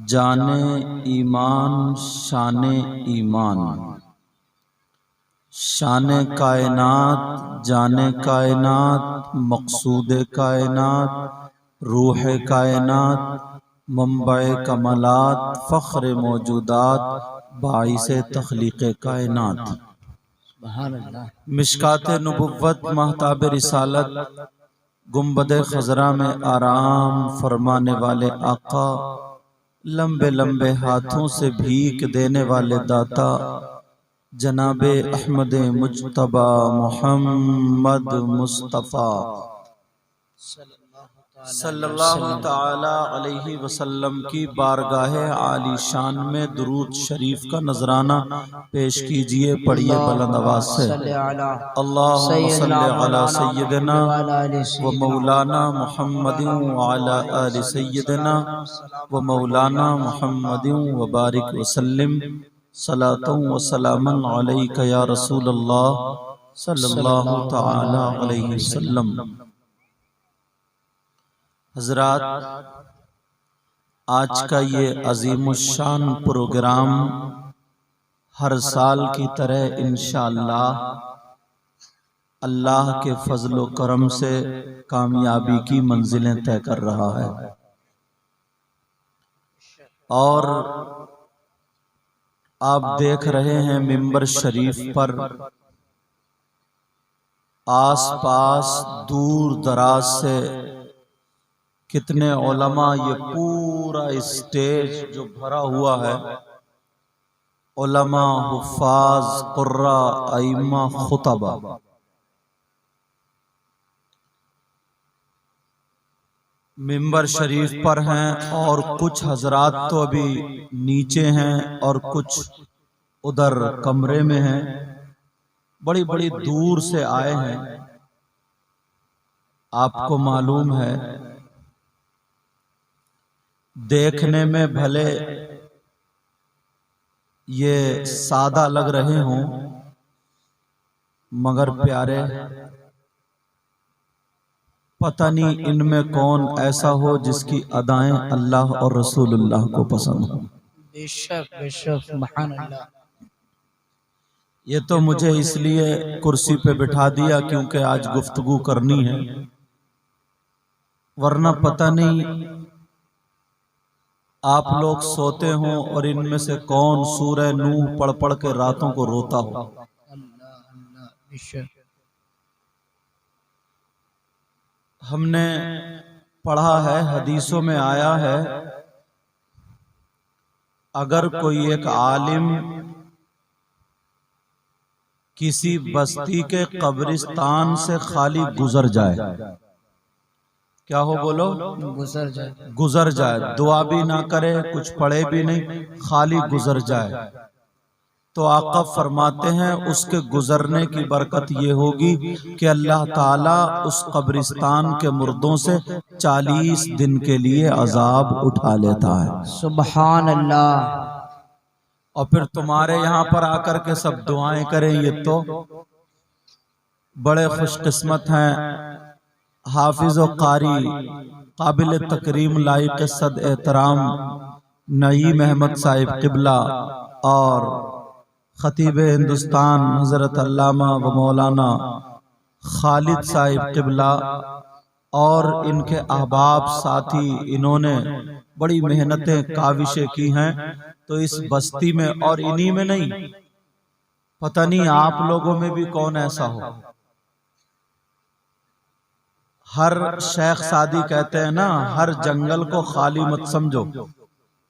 جان ایمان شان ایمان، شان کائنات جان کائنات مقصود کائنات روح کائنات منبع کمالات فخر موجودات باعث تخلیق کائنات۔ مشکات نبوت مہتاب رسالت گنبد خضرا میں آرام فرمانے والے آقا، لمبے لمبے ہاتھوں سے بھیک دینے والے داتا جناب احمد مجتبی محمد مصطفیٰ صلی اللہ تعالی علیہ وسلم کی بارگاہ عالی شان میں درود شریف کا نذرانہ پیش کیجئے، پڑھیے بلند آواز سے۔ اللہم صلی علی سیدنا و مولانا محمد وعلی آل سیدنا و مولانا محمد وبارک وسلم صلاۃ و سلام علیک یا رسول اللہ صلی اللہ تعالی علیہ وسلم۔ حضرات، آج کا یہ عظیم الشان پروگرام ہر سال کی طرح انشاءاللہ اللہ کے فضل و کرم سے کامیابی کی منزلیں طے کر رہا ہے، اور آپ دیکھ رہے ہیں ممبر شریف پر آس پاس دور دراز سے کتنے علماء، یہ پورا اسٹیج جو بھرا ہوا ہے، علماء، حفاظ، قراء، ائمہ، خطبہ، ممبر شریف پر ہیں، اور کچھ حضرات تو ابھی نیچے ہیں اور کچھ ادھر کمرے میں ہیں، بڑی بڑی دور سے آئے ہیں۔ آپ کو معلوم ہے دیکھنے میں بھلے یہ سادہ لگ رہے ہوں مگر پیارے، پتہ نہیں ان میں کون ایسا ہو جس کی ادائیں اللہ اور رسول اللہ کو پسند ہوں۔ بے شک سبحان اللہ۔ یہ تو مجھے اس لیے کرسی پہ بٹھا دیا کیونکہ آج گفتگو کرنی ہے، ورنہ پتہ نہیں آپ لوگ سوتے ہوں اور ان میں سے کون سورہ نوح پڑھ پڑھ کے راتوں کو روتا ہو۔ بے شک ہم نے پڑھا ہے، حدیثوں میں آیا ہے، اگر کوئی ایک عالم کسی بستی کے قبرستان سے خالی گزر جائے، کیا ہو بولو؟ گزر جائے، دعا بھی نہ کرے، کچھ پڑھے بھی نہیں، خالی گزر جائے، تو آقا فرماتے ہیں اس کے گزرنے کی برکت یہ ہوگی کہ اللہ تعالیٰ اس قبرستان کے مردوں سے 40 دن کے لیے عذاب اٹھا لیتا ہے۔ سبحان اللہ۔ اور پھر تمہارے یہاں پر آ کر کے سب دعائیں کریں، یہ تو بڑے خوش قسمت ہیں۔ حافظ و قاری، قابل تکریم، لائق صد احترام نعیم احمد صاحب قبلہ اور خطیب ہندوستان حضرت علامہ و مولانا خالد صاحب قبلہ اور ان کے احباب ساتھی، انہوں نے بڑی محنتیں کاوشیں کی ہیں، تو اس بستی میں اور انہی میں نہیں، پتہ نہیں آپ لوگوں میں بھی کون ایسا ہو۔ ہر شیخ سعدی کہتے ہیں نا، ہر جنگل کو خالی مت سمجھو،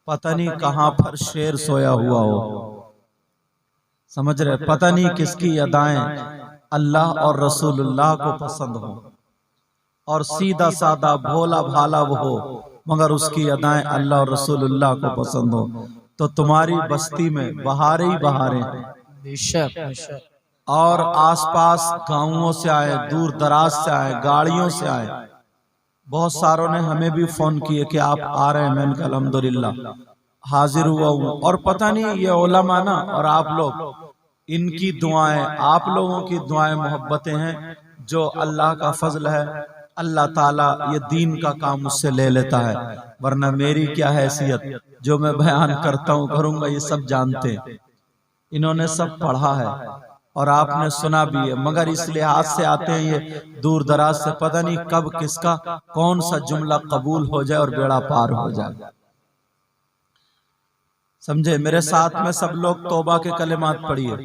پتہ نہیں کہاں پر شیر سویا ہوا ہو، سمجھ رہے؟ پتہ نہیں کس کی ادائیں اللہ اور رسول اللہ کو پسند ہو، اور سیدھا سادہ بھولا بھالا وہ ہو مگر اس کی ادائیں اللہ اور رسول اللہ کو پسند ہو، تو تمہاری بستی میں بہاریں ہی بہاریں ہیں۔ بے شک اور آس پاس گاؤں سے آئے، دور دراز سے آئے، گاڑیوں سے آئے، بہت ساروں نے ہمیں بھی فون کیے کہ آپ آ رہے ہیں، میں نے کہا الحمدللہ حاضر ہوا ہوں۔ اور پتہ نہیں یہ علماء نا اور آپ لوگ، ان کی دعائیں، آپ لوگوں کی دعائیں محبتیں ہیں جو اللہ کا فضل ہے اللہ تعالیٰ یہ دین کا کام مجھ سے لے لیتا ہے، ورنہ میری کیا حیثیت، جو میں بیان کرتا ہوں کروں گا یہ سب جانتے ہیں، انہوں نے سب پڑھا ہے اور آپ نے سنا بھی ہے، مگر اس لحاظ سے آتے ہیں یہ دور دراز سے، پتہ نہیں کب کس کا کون سا جملہ قبول ہو جائے اور بیڑا پار ہو جائے۔ سمجھے؟ میرے ساتھ میں سب لوگ توبہ کے کلمات پڑھیے،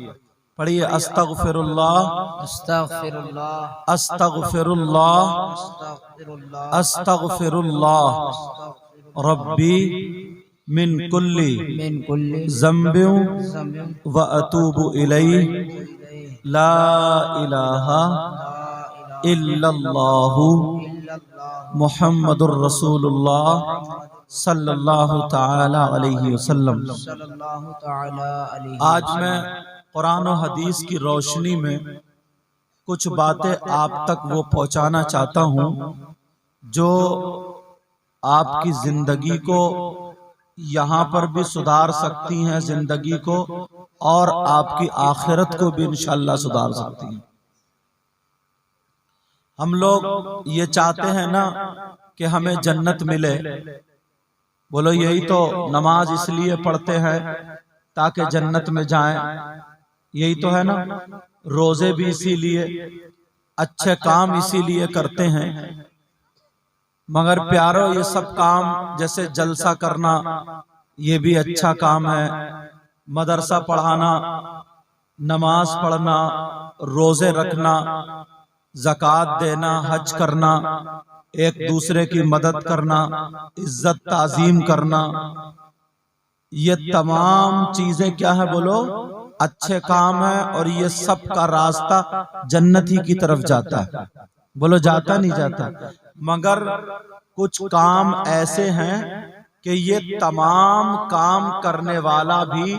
استغفر اللہ، استغفر اللہ، استغفر اللہ، استغفر اللہ، استغفر اللہ ربی من کل من کل ذنب ذنب واتوب الیہ لا الہ الا اللہ محمد الرسول اللہ صلی اللہ تعالی علیہ وسلم۔ صلی اللہ تعالی علیہ۔ آج میں قرآن و حدیث کی روشنی میں کچھ باتیں آپ تک وہ پہنچانا چاہتا ہوں جو آپ کی زندگی کو یہاں پر بھی سدھار سکتی ہیں، زندگی کو، اور آپ کی آخرت کو بھی انشاءاللہ سدھار سکتی ہیں۔ ہم لوگ یہ چاہتے ہیں نا کہ ہمیں جنت ملے، بولو یہی تو نماز اس لیے پڑھتے ہیں تاکہ جنت میں جائیں، یہی تو ہے نا، روزے بھی اسی لیے، اچھے کام اسی لیے کرتے ہیں، مگر پیارو یہ سب کام جیسے جلسہ کرنا یہ بھی اچھا کام ہے، مدرسہ پڑھانا، نماز پڑھنا، روزے رکھنا، زکوٰۃ دینا، حج کرنا، ایک دوسرے کی مدد کرنا، عزت تعظیم کرنا، یہ تمام چیزیں کیا ہے بولو؟ اچھے کام ہے، اور یہ سب کا راستہ جنت ہی کی طرف جاتا ہے، بولو جاتا نہیں جاتا؟ مگر کچھ کام ایسے ہیں کہ یہ تمام کام کرنے والا بھی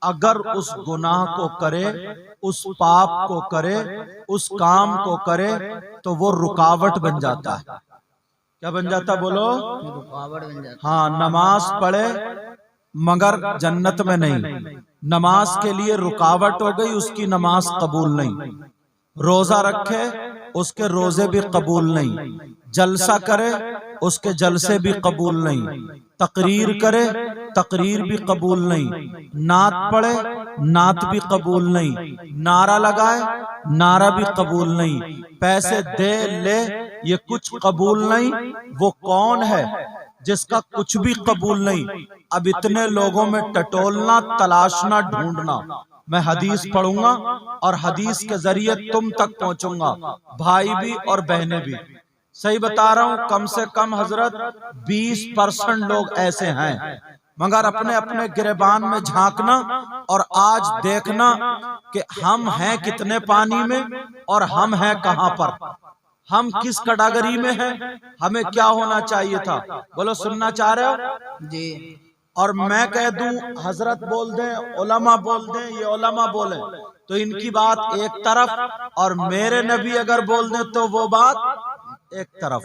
اگر اس گناہ کو کرے، اس پاپ کو کرے، اس کام کو کرے تو وہ رکاوٹ بن جاتا ہے۔ کیا بن جاتا بولو؟ رکاوٹ بن جاتا۔ ہاں، نماز پڑھے مگر جنت میں نہیں، نماز کے لیے رکاوٹ ہو گئی، اس کی نماز قبول نہیں، روزہ رکھے اس کے روزے بھی قبول نہیں، جلسہ کرے اس کے جلسے بھی قبول نہیں، تقریر کرے تقریر بھی قبول نہیں، نعت پڑھے نعت بھی قبول نہیں، نعرہ لگائے نعرہ بھی قبول نہیں، پیسے دے لے یہ کچھ قبول نہیں۔ وہ کون ہے جس کا کچھ بھی قبول نہیں؟ اب اتنے لوگوں میں ٹٹولنا، تلاشنا، ڈھونڈنا۔ میں حدیث پڑھوں گا اور حدیث کے ذریعے تم تک پہنچوں گا، بھائی بھی اور بہنیں بھی۔ صحیح بتا رہا ہوں، کم سے کم حضرت 20% لوگ ایسے ہیں، مگر اپنے اپنے گریبان میں جھانکنا اور آج دیکھنا کہ ہم ہیں کتنے پانی میں اور ہم ہیں کہاں پر، ہم کس کیٹیگری میں ہیں، ہمیں کیا ہونا چاہیے تھا۔ بولو سننا چاہ رہے ہو؟ جی۔ اور میں کہہ دوں حضرت بول دیں، علماء بول دیں، یہ علماء بولیں تو ان کی بات ایک طرف، اور میرے نبی اگر بول دیں تو وہ بات ایک طرف،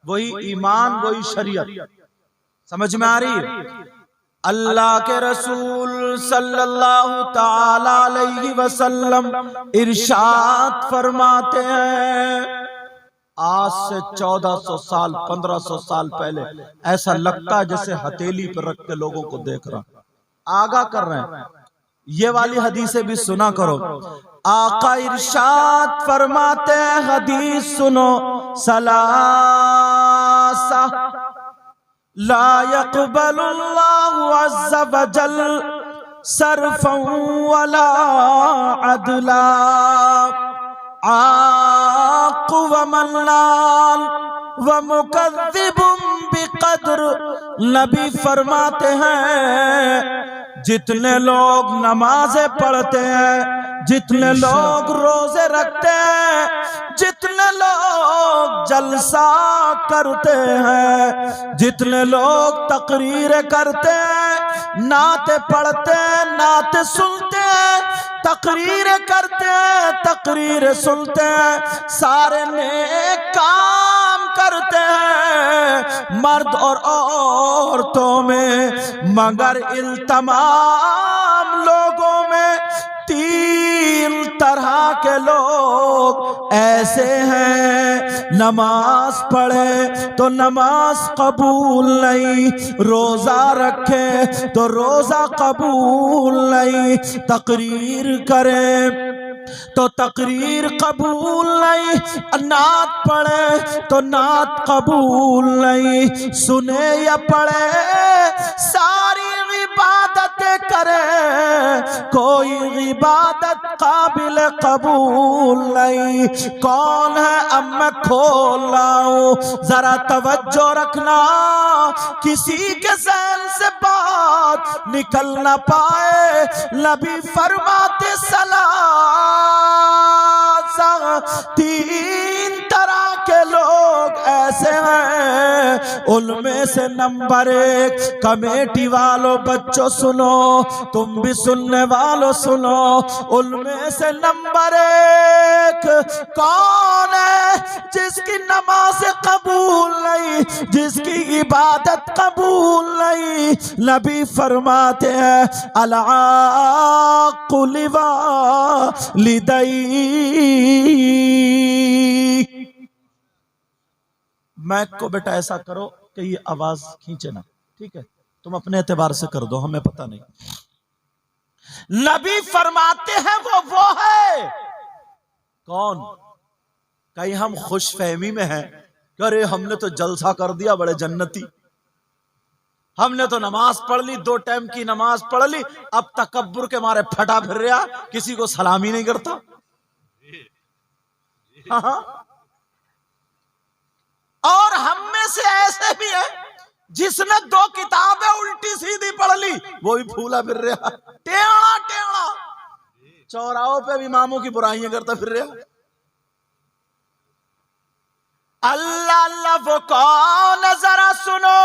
وہی ایمان وہی شریعت۔ سمجھ میں آ رہی ہے؟ اللہ کے رسول صلی اللہ تعالی علیہ وسلم ارشاد فرماتے ہیں، آج سے 1400 سال 1500 سال پہلے ایسا لگتا ہے جیسے ہتھیلی پر رکھ کے لوگوں کو دیکھ رہا، آگاہ کر رہے ہیں، یہ والی حدیثیں بھی سنا کرو۔ آقا ارشاد فرماتے ہیں، حدیث سنو، ثلاثہ لا يقبل اللہ عز وجل صرفا ولا عدلا، عاق ومنان ومکذب بقدر۔ نبی فرماتے ہیں جتنے لوگ نمازیں پڑھتے ہیں، جتنے لوگ روزے رکھتے ہیں، جتنے لوگ جلسہ کرتے ہیں، جتنے لوگ تقریر کرتے ہیں، نعتیں پڑھتے ہیں، نعتیں سنتے ہیں، تقریر کرتے ہیں، تقریر سنتے ہیں، سارے نیک کام کرتے ہیں مرد اور عورتوں میں، مگر ان تمام لوگوں میں 3 تین طرح کے لوگ ایسے ہیں، نماز پڑھے تو نماز قبول نہیں، روزہ رکھے تو روزہ قبول نہیں، تقریر کرے تو تقریر قبول نہیں، نعت پڑھے تو نعت قبول نہیں، سنے یا پڑھے ساری عبادتیں کرے، کوئی عبادت قابل قبول نہیں۔ کون ہے اب میں کھول رہا ہوں، ذرا توجہ رکھنا، کسی کے ذہن سے بات نکل نہ پائے۔ نبی فرماتے تین طرح کے لوگ ایسے ہیں، ان میں سے نمبر 1، کمیٹی والوں بچوں سنو، تم بھی سننے والوں سنو، ان میں سے نمبر 1 کون ہے؟ جس کی نماز قبول نہیں، جس کی عبادت قبول نہیں۔ نبی فرماتے ہیں العاق لوالدیہ۔ میک کو بیٹا ایسا کرو کہ یہ آواز کھینچے نا، ٹھیک ہے؟ تم اپنے اعتبار سے کر دو، ہمیں پتہ نہیں۔ نبی فرماتے ہیں وہ ہے کون؟ کہیں ہم خوش فہمی میں ہیں کہ ارے ہم نے تو جلسہ کر دیا، بڑے جنتی، ہم نے تو نماز پڑھ لی، 2 ٹائم کی نماز پڑھ لی، اب تکبر کے مارے پھٹا پھر رہا، کسی کو سلامی نہیں کرتا۔ ہاں، اور ہم میں سے ایسے بھی ہیں جس نے 2 کتابیں الٹی سیدھی پڑھ لی، وہ بھی پھولا پھر رہا، ٹیڑا ٹیڑا، چوراہوں پہ بھی اماموں کی برائیاں کرتا پھر رہا۔ اللہ اللہ وہ کون ذرا سنو،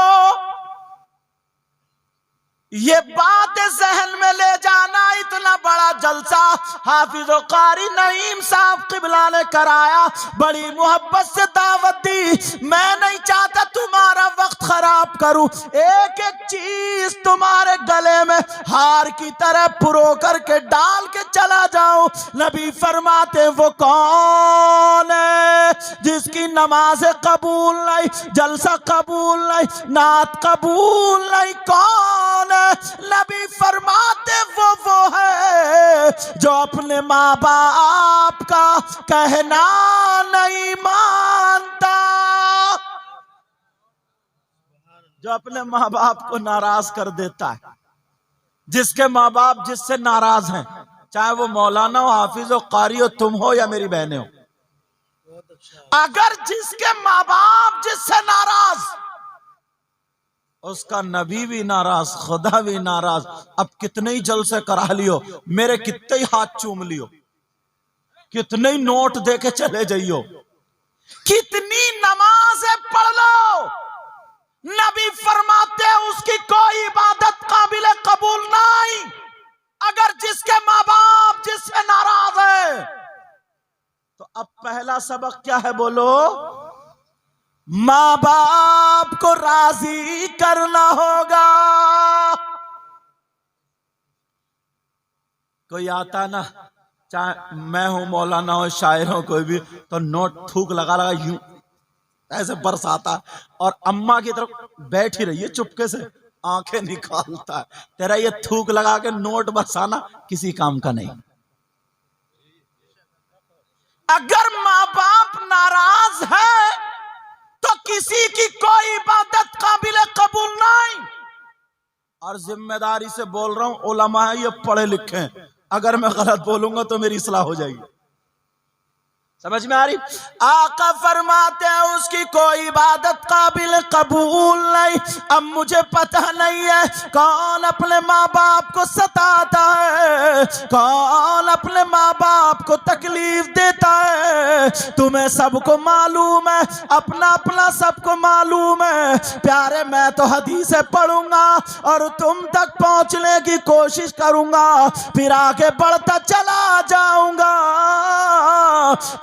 یہ بات ذہن میں لے جانا، اتنا بڑا جلسہ حافظ و قاری نعیم صاحب قبلہ نے کرایا، بڑی محبت سے دعوت دی، میں نہیں چاہتا تمہارا وقت خراب کروں، ایک ایک چیز تمہارے گلے میں ہار کی طرح پرو کر کے ڈال کے چلا جاؤں۔ نبی فرماتے وہ کون ہے جس کی نماز قبول نہیں، جلسہ قبول نہیں، نعت قبول نہیں، کون؟ نبی فرماتے وہ ہے جو اپنے ماں باپ کا کہنا نہیں مانتا، جو اپنے ماں باپ کو ناراض کر دیتا ہے، جس کے ماں باپ جس سے ناراض ہیں، چاہے وہ مولانا ہو، حافظ ہو، قاری ہو، تم ہو یا میری بہنیں ہو، اگر جس کے ماں باپ جس سے ناراض، اس کا نبی بھی ناراض، خدا بھی ناراض، اب کتنے ہی جلسے کرا لیو، میرے کتنے ہی ہاتھ چوم لیو، کتنے ہی نوٹ دے کے چلے جائیو، کتنی نمازیں پڑھ لو، نبی فرماتے ہیں اس کی کوئی عبادت قابل قبول نہیں، اگر جس کے ماں باپ جس سے ناراض ہے۔ تو اب پہلا سبق کیا ہے بولو؟ ماں باپ کو راضی کرنا ہوگا۔ کوئی آتا نا، چاہے میں ہوں، مولانا ہو، شاعر ہو، کوئی بھی، تو نوٹ تھوک لگا لگا یوں ایسے برساتا، اور اماں کی طرف بیٹھی رہی ہے چپکے سے، آنکھیں نکالتا ہے، تیرا یہ تھوک لگا کے نوٹ برسانا کسی کام کا نہیں۔ اگر ماں باپ ناراض ہے تو کسی کی کوئی عبادت قابل قبول نہیں۔ اور ذمہ داری سے بول رہا ہوں، علماء یہ پڑھے لکھے ہیں، اگر میں غلط بولوں گا تو میری اصلاح ہو جائے گی، سمجھ میں آ رہی؟ آقا فرماتے ہیں اس کی کوئی عبادت قابل قبول نہیں۔ اب مجھے پتہ نہیں ہے کون اپنے ماں باپ کو ستاتا ہے، کون اپنے ماں باپ کو تکلیف دیتا ہے، تمہیں سب کو معلوم ہے، اپنا اپنا سب کو معلوم ہے۔ پیارے میں تو حدیثیں پڑھوں گا اور تم تک پہنچنے کی کوشش کروں گا، پھر آگے بڑھتا چلا جاؤں گا،